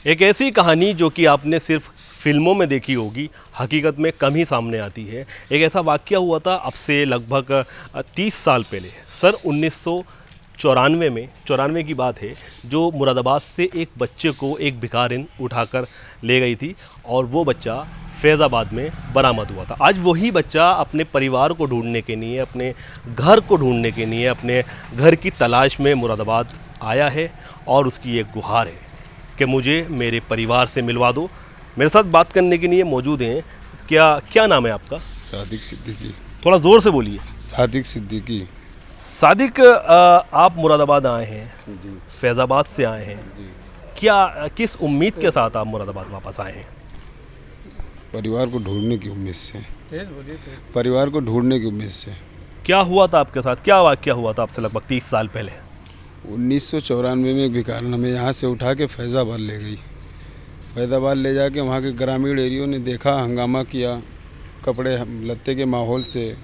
एक ऐसी कहानी जो कि आपने सिर्फ फिल्मों में देखी होगी, हकीकत में कम ही सामने आती है। एक ऐसा वाक़या हुआ था अब से लगभग 30 साल पहले, सन 1994 में, 94 की बात है, जो मुरादाबाद से एक बच्चे को एक भिखारिन उठाकर ले गई थी और वो बच्चा फैज़ाबाद में बरामद हुआ था। आज वही बच्चा अपने परिवार को ढूंढने के लिए, अपने घर को ढूंढने के लिए, अपने घर की तलाश में मुरादाबाद आया है और उसकी एक गुहार है कि मुझे मेरे परिवार से मिलवा दो। मेरे साथ बात करने के लिए मौजूद हैं। क्या नाम है आपका? सादिक सिद्दीकी। थोड़ा ज़ोर से बोलिए। सादिक सिद्दीकी। सादिक, आप मुरादाबाद आए हैं, जी फैज़ाबाद से आए हैं। जी। किस उम्मीद के साथ आप मुरादाबाद वापस आए हैं? परिवार को ढूंढने की उम्मीद से। परिवार को ढूंढने की उम्मीद से। क्या हुआ था आपके साथ? क्या वाक़या हुआ था आपसे लगभग 30 साल पहले? 1994 में एक भिखारिन हमें यहाँ से उठा के फैज़ाबाद ले गई। फैज़ाबाद ले जाके वहाँ के ग्रामीण एरियो ने देखा, हंगामा किया कपड़े लत्ते के माहौल से।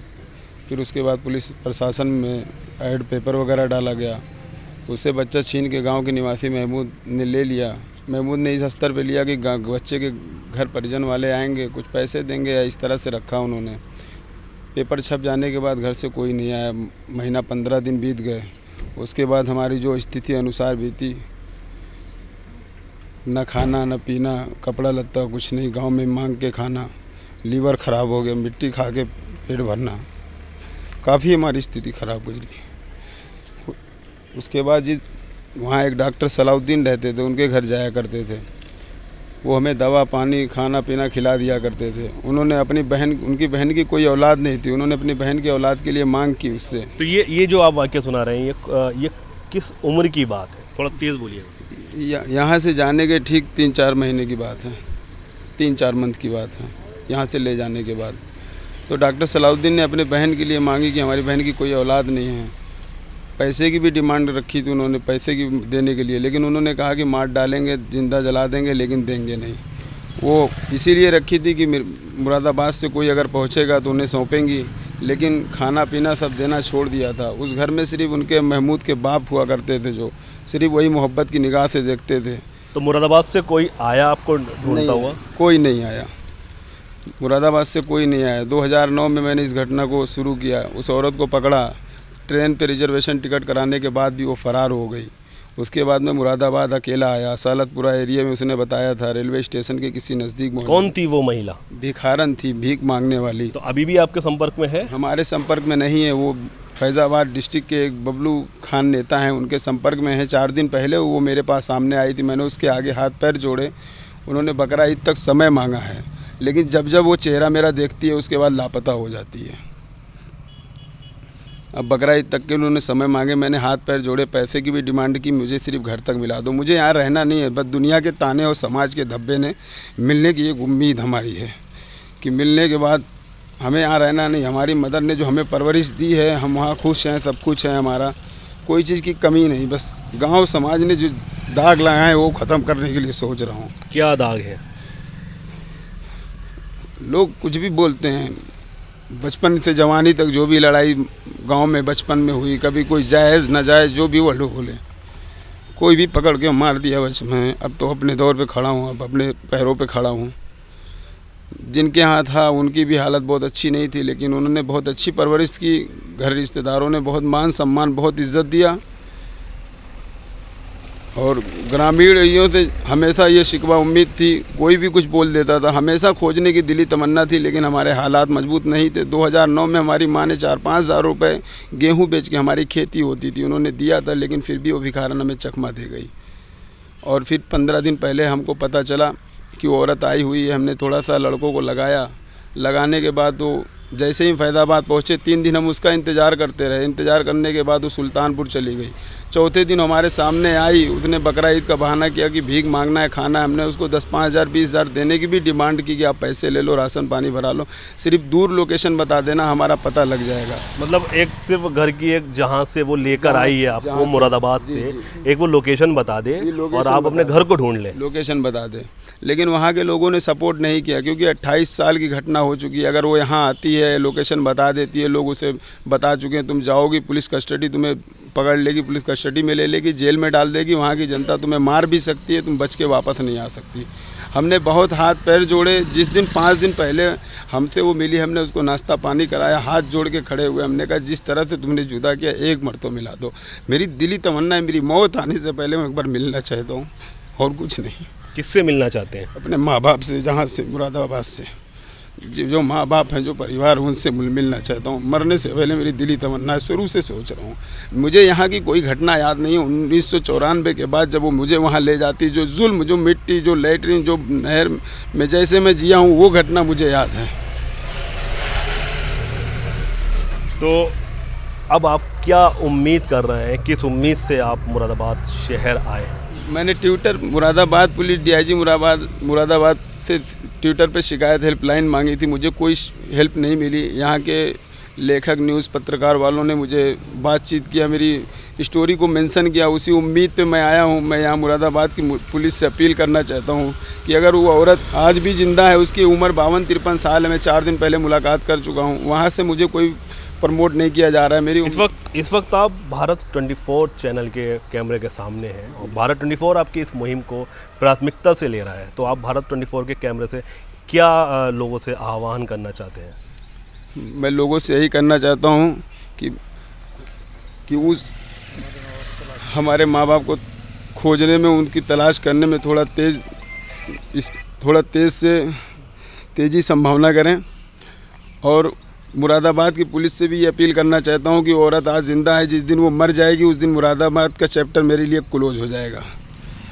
फिर उसके बाद पुलिस प्रशासन में ऐड पेपर वगैरह डाला गया। उससे बच्चा छीन के गांव के निवासी महमूद ने ले लिया। महमूद ने इस स्तर पे लिया कि बच्चे के घर परिजन वाले आएंगे, कुछ पैसे देंगे, या इस तरह से रखा उन्होंने। पेपर छप जाने के बाद घर से कोई नहीं आया। महीना 15 दिन बीत गए। उसके बाद हमारी जो स्थिति अनुसार बीती, न खाना न पीना, कपड़ा लत्ता कुछ नहीं, गांव में मांग के खाना, लीवर ख़राब हो गया, मिट्टी खा के पेट भरना, काफ़ी हमारी स्थिति ख़राब गुजरी। उसके बाद जी वहाँ एक डॉक्टर सलाउद्दीन रहते थे, उनके घर जाया करते थे। वो हमें दवा पानी खाना पीना खिला दिया करते थे। उन्होंने अपनी बहन, उनकी बहन की कोई औलाद नहीं थी, उन्होंने अपनी बहन की औलाद के लिए मांग की उससे। तो ये जो आप वाक़या सुना रहे हैं, ये किस उम्र की बात है? थोड़ा तेज़ बोलिए। यहाँ से जाने के ठीक 3-4 महीने की बात है, 3-4 मंथ की बात है। यहाँ से ले जाने के बाद तो डॉक्टर सलाउद्दीन ने अपने बहन के लिए मांगी कि हमारी बहन की कोई औलाद नहीं है। पैसे की भी डिमांड रखी थी उन्होंने, पैसे की देने के लिए, लेकिन उन्होंने कहा कि मार डालेंगे, जिंदा जला देंगे, लेकिन देंगे नहीं। वो इसीलिए रखी थी कि मुरादाबाद से कोई अगर पहुंचेगा तो उन्हें सौंपेंगी, लेकिन खाना पीना सब देना छोड़ दिया था। उस घर में सिर्फ उनके महमूद के बाप हुआ करते थे, जो सिर्फ वही मोहब्बत की निगाह से देखते थे। तो मुरादाबाद से कोई आया आपको ढूंढता हुआ? कोई नहीं आया, मुरादाबाद से कोई नहीं आया। 2009 में मैंने इस घटना को शुरू किया। उस औरत को पकड़ा, ट्रेन पे रिजर्वेशन टिकट कराने के बाद भी वो फ़रार हो गई। उसके बाद मैं मुरादाबाद अकेला आया। सालतपुरा एरिया में उसने बताया था, रेलवे स्टेशन के किसी नज़दीक। कौन थी वो महिला? भिखारन थी, भीख मांगने वाली। तो अभी भी आपके संपर्क में है? हमारे संपर्क में नहीं है। वो फैज़ाबाद डिस्ट्रिक्ट के एक बबलू खान नेता हैं, उनके संपर्क में है। 4 दिन पहले वो मेरे पास सामने आई थी, मैंने उसके आगे हाथ पैर जोड़े। उन्होंने बकरा ईद तक समय मांगा है, लेकिन जब जब वो चेहरा मेरा देखती है उसके बाद लापता हो जाती है। अब बकरा ईद तक के उन्होंने समय मांगे, मैंने हाथ पैर जोड़े, पैसे की भी डिमांड की, मुझे सिर्फ घर तक मिला दो, मुझे यहाँ रहना नहीं है। बस दुनिया के ताने और समाज के धब्बे ने मिलने की एक उम्मीद हमारी है कि मिलने के बाद हमें यहाँ रहना नहीं। हमारी मदर ने जो हमें परवरिश दी है, हम वहाँ खुश हैं, सब कुछ है हमारा, कोई चीज़ की कमी नहीं। बस गाँव समाज ने जो दाग लगाए हैं वो ख़त्म करने के लिए सोच रहा हूँ। क्या दाग है? लोग कुछ भी बोलते हैं, बचपन से जवानी तक जो भी लड़ाई गांव में बचपन में हुई, कभी कोई जायज़ नाजायज़ जो भी वो लोग बोले, कोई भी पकड़ के मार दिया बचपन में। अब तो अपने दौर पे खड़ा हूँ, अब अपने पैरों पे खड़ा हूँ। जिनके यहाँ था उनकी भी हालत बहुत अच्छी नहीं थी, लेकिन उन्होंने बहुत अच्छी परवरिश की। घर रिश्तेदारों ने बहुत मान सम्मान, बहुत इज्जत दिया। और ग्रामीण एरियों से हमेशा ये शिकवा उम्मीद थी, कोई भी कुछ बोल देता था, हमेशा खोजने की दिली तमन्ना थी, लेकिन हमारे हालात मजबूत नहीं थे। 2009 में हमारी माँ ने 4-5 हज़ार रुपये गेहूँ बेच के, हमारी खेती होती थी, उन्होंने दिया था, लेकिन फिर भी वो भिखारन हमें चकमा दे गई। और फिर 15 दिन पहले हमको पता चला कि वो औरत आई हुई है। हमने थोड़ा सा लड़कों को लगाया, लगाने के बाद वो जैसे ही फैज़ाबाद पहुँचे, 3 दिन हम उसका इंतज़ार करते रहे। इंतज़ार करने के बाद वो सुल्तानपुर चली गई। चौथे दिन हमारे सामने आई, उसने बकरा ईद का बहाना किया कि भीख मांगना है, खाना है। हमने उसको 10-5 हज़ार 20 हज़ार देने की भी डिमांड की कि आप पैसे ले लो, राशन पानी भरा लो, सिर्फ दूर लोकेशन बता देना, हमारा पता लग जाएगा। मतलब एक सिर्फ घर की, एक जहाँ से वो लेकर आई है आपको मुरादाबाद से, एक वो लोकेशन बता दे और आप अपने घर को ढूंढ लें, लोकेशन बता दे। लेकिन वहाँ के लोगों ने सपोर्ट नहीं किया, क्योंकि 28 साल की घटना हो चुकी है। अगर वो यहाँ आती है, लोकेशन बता देती है, लोग उसे बता चुके हैं, तुम जाओगी पुलिस कस्टडी, तुम्हें पकड़ लेगी, पुलिस कस्टडी में ले लेगी, जेल में डाल देगी। वहाँ की जनता तुम्हें मार भी सकती है, तुम बच के वापस नहीं आ सकती। हमने बहुत हाथ पैर जोड़े। जिस दिन 5 दिन पहले हमसे वो मिली, हमने उसको नाश्ता पानी कराया, हाथ जोड़ के खड़े हुए। हमने कहा जिस तरह से तुमने जुदा किया, एक मरतबा मिला दो। मेरी दिली तमन्ना है, मेरी मौत आने से पहले मैं एक बार मिलना चाहता हूँ, और कुछ नहीं। किससे मिलना चाहते हैं? अपने माँ बाप से, जहाँ से मुरादाबाद से, जो माँ बाप हैं, जो परिवार, उनसे मिलना चाहता हूँ। मरने से पहले मेरी दिली तमन्ना है, शुरू से सोच रहा हूँ। मुझे यहाँ की कोई घटना याद नहीं है। 1994 के बाद जब वो मुझे वहाँ ले जाती, जो जुल्म, जो मिट्टी, जो लैट्रिन, जो नहर में जैसे मैं जिया हूँ, वो घटना मुझे याद है। तो अब आप क्या उम्मीद कर रहे हैं? किस उम्मीद से आप मुरादाबाद शहर आए? मैंने Twitter, Moradabad police DIG Moradabad से ट्विटर पे शिकायत हेल्पलाइन मांगी थी। मुझे कोई हेल्प नहीं मिली। यहाँ के लेखक, न्यूज़ पत्रकार वालों ने मुझे बातचीत किया, मेरी स्टोरी को मेंशन किया। उसी उम्मीद पे मैं आया हूँ। मैं यहाँ मुरादाबाद की पुलिस से अपील करना चाहता हूँ कि अगर वो औरत आज भी ज़िंदा है, उसकी उम्र 52-53 साल है, मैं 4 दिन पहले मुलाकात कर चुका हूँ। वहाँ से मुझे कोई प्रमोट नहीं किया जा रहा है। मेरी इस वक्त आप भारत 24 चैनल के कैमरे के सामने हैं और भारत 24 आपकी इस मुहिम को प्राथमिकता से ले रहा है। तो आप भारत 24 के कैमरे से क्या लोगों से आह्वान करना चाहते हैं? मैं लोगों से यही करना चाहता हूँ कि उस हमारे माँ बाप को खोजने में, उनकी तलाश करने में थोड़ा तेज़ी संभावना करें। और मुरादाबाद की पुलिस से भी ये अपील करना चाहता हूँ कि औरत आज ज़िंदा है। जिस दिन वो मर जाएगी, उस दिन मुरादाबाद का चैप्टर मेरे लिए क्लोज हो जाएगा।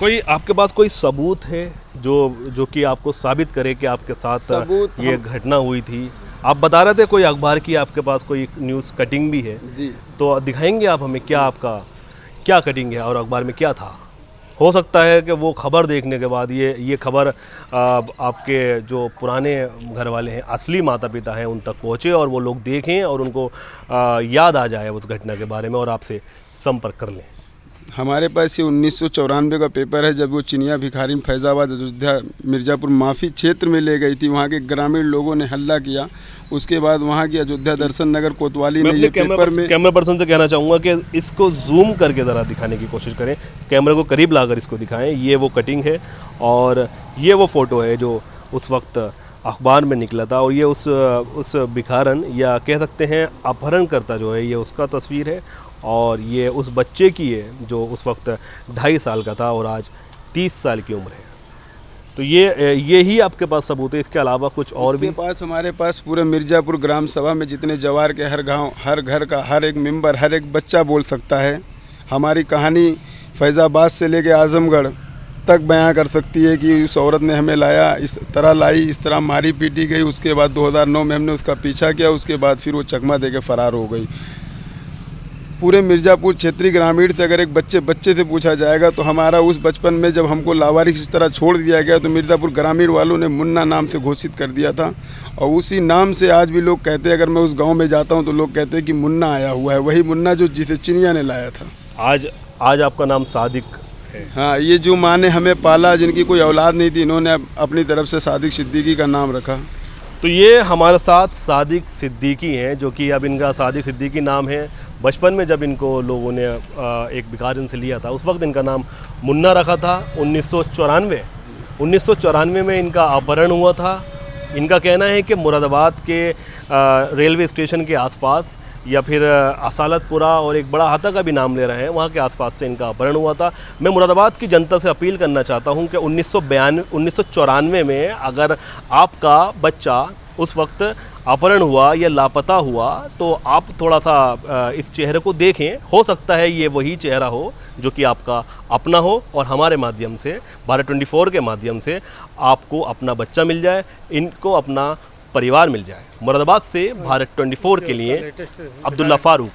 कोई आपके पास कोई सबूत है जो कि आपको साबित करे कि आपके साथ ये घटना हुई थी? आप बता रहे थे कोई अखबार की आपके पास कोई न्यूज़ कटिंग भी है जी, तो दिखाएंगे आप हमें? क्या आपका क्या कटिंग है और अखबार में क्या था? हो सकता है कि वो खबर देखने के बाद ये खबर आपके जो पुराने घर वाले हैं, असली माता पिता हैं, उन तक पहुँचे और वो लोग देखें और उनको याद आ जाए उस घटना के बारे में और आपसे संपर्क कर लें। हमारे पास ये 1994 का पेपर है, जब वो चिनिया भिखारी फैज़ाबाद, अयोध्या, मिर्ज़ापुर माफी क्षेत्र में ले गई थी। वहाँ के ग्रामीण लोगों ने हल्ला किया। उसके बाद वहाँ की अयोध्या दर्शन नगर कोतवाली ने ये पेपर में, कैमरा पर्सन से कहना चाहूँगा कि इसको जूम करके ज़रा दिखाने की कोशिश करें, कैमरे को करीब लाकर इसको दिखाएं। ये वो कटिंग है और ये वो फ़ोटो है जो उस वक्त अखबार में निकला था। और ये उस भिखारन या कह सकते हैं अपहरणकर्ता जो है, ये उसका तस्वीर है और ये उस बच्चे की है जो उस वक्त 2.5 साल का था और आज 30 साल की उम्र है। तो ये ही आपके पास सबूत है? इसके अलावा कुछ और भी? हमारे पास पूरे मिर्ज़ापुर ग्राम सभा में जितने जवार के हर गांव, हर घर का हर एक मेंबर, हर एक बच्चा बोल सकता है। हमारी कहानी फैज़ाबाद से लेके आजमगढ़ तक बयां कर सकती है कि उस औरत ने हमें लाया, इस तरह लाई, इस तरह मारी पीटी गई। उसके बाद 2009 में हमने उसका पीछा किया। उसके बाद फिर वो चकमा दे के फ़रार हो गई। पूरे मिर्ज़ापुर क्षेत्रीय ग्रामीण से अगर एक बच्चे से पूछा जाएगा तो हमारा उस बचपन में जब हमको लावारिस इस तरह छोड़ दिया गया तो मिर्ज़ापुर ग्रामीण वालों ने मुन्ना नाम से घोषित कर दिया था। और उसी नाम से आज भी लोग कहते हैं, अगर मैं उस गांव में जाता हूं तो लोग कहते हैं कि मुन्ना आया हुआ है, वही मुन्ना जो जिसे चिनिया ने लाया था। आज आपका नाम सादिक है? हाँ, ये जो माँ ने हमें पाला, जिनकी कोई औलाद नहीं थी, इन्होंने अपनी तरफ से सादिक सिद्दीकी का नाम रखा। तो ये हमारे साथ सादिक सिद्दीकी हैं, जो कि अब इनका सादिक सिद्दीकी नाम है। बचपन में जब इनको लोगों ने एक भिखारिन से लिया था, उस वक्त इनका नाम मुन्ना रखा था। 1994 में इनका अपहरण हुआ था। इनका कहना है कि मुरादाबाद के रेलवे स्टेशन के आसपास या फिर असालतपुरा और एक बड़ा हाथा का भी नाम ले रहे हैं, वहाँ के आसपास से इनका अपहरण हुआ था। मैं मुरादाबाद की जनता से अपील करना चाहता हूँ कि 1994 में अगर आपका बच्चा उस वक्त अपहरण हुआ या लापता हुआ तो आप थोड़ा सा इस चेहरे को देखें। हो सकता है ये वही चेहरा हो जो कि आपका अपना हो और हमारे माध्यम से, भारत 24 के माध्यम से आपको अपना बच्चा मिल जाए, इनको अपना परिवार मिल जाए। मुरादाबाद से भारत 24 के लिए अब्दुल्ला फारूक।